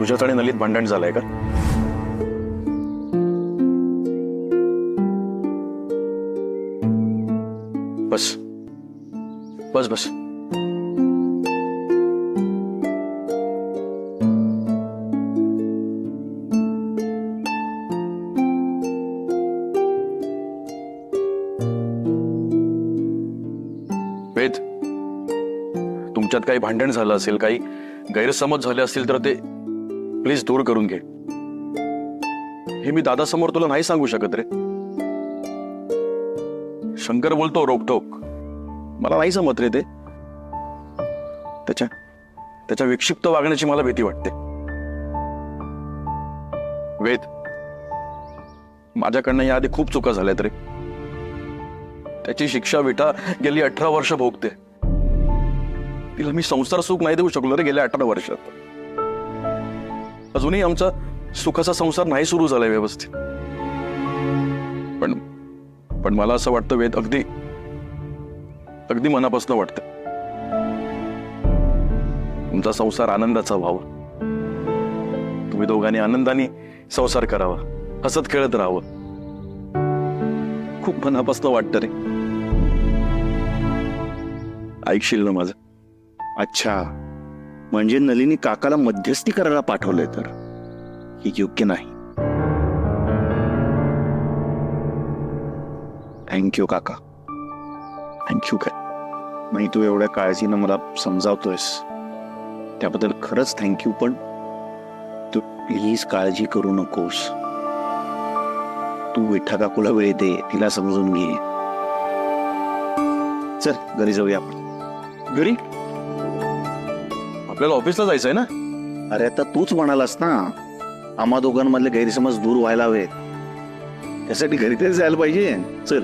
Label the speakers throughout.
Speaker 1: तुझ्यात आणि नलीत भांडण झालंय का? बस बस बस. वेद, तुमच्यात काही भांडण झालं असेल, काही गैरसमज झाले असतील तर ते प्लीज दूर करून घे. हे मी दादासमोर तुला नाही सांगू शकत रे. शंकर बोलतो रोकटोक, मला नाही जमत रे ते. त्याच्या विक्षिप्त वागण्याची मला भीती वाटते. वेद, माझ्याकडनं याआधी खूप चुका झाल्यात रे. त्याची शिक्षा विटा गेली 18 वर्ष भोगते. तिला मी संसार सुख नाही देऊ शकलो रे गेल्या 18 वर्षात. अजूनही आमचा सुखाचा संसार नाही सुरू झालाय व्यवस्थित. पण मला असं वाटतं वेद, अगदी अगदी मनापासून वाटतं तुमचा संसार आनंदाचा व्हावा. तुम्ही दोघांनी आनंदाने संसार करावा, हसत खेळत राहावं. खूप मनापासून वाटतं रे. ऐकशील ना माझं?
Speaker 2: अच्छा, म्हणजे नलिनी काकाला मध्यस्थी करायला पाठवलंय तर हे योग्य नाही. थँक्यू काका, थँक्यू. काय नाही, तू एवढ्या काळजीनं मला समजावतोयस त्याबद्दल खरंच थँक्यू. पण तू प्लीज काळजी करू नकोस. तू विठ्ठा काकूला वेळ दे, तिला समजून घे. चल घरी जाऊया आपण.
Speaker 1: घरी? आपल्याला ऑफिसला जायचंय ना?
Speaker 2: अरे आता तूच म्हणालास ना आम्हा दोघांमधले गैरसमज दूर व्हायला हवेत, त्यासाठी घरी तरी जायला पाहिजे. चल.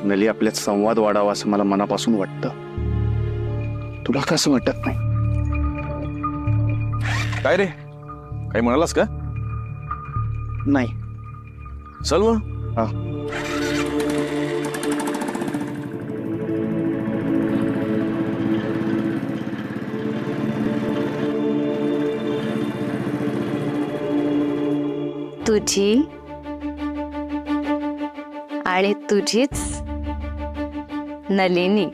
Speaker 2: नली, आपल्यात संवाद वाढावा असं मला मनापासून वाटतं. तुला कसं वाटत नाही?
Speaker 1: काय रे, काही म्हणालास का?
Speaker 2: नाही.
Speaker 1: चल मग.
Speaker 2: हा.
Speaker 3: तुझी आणि तुझीच नलिनी.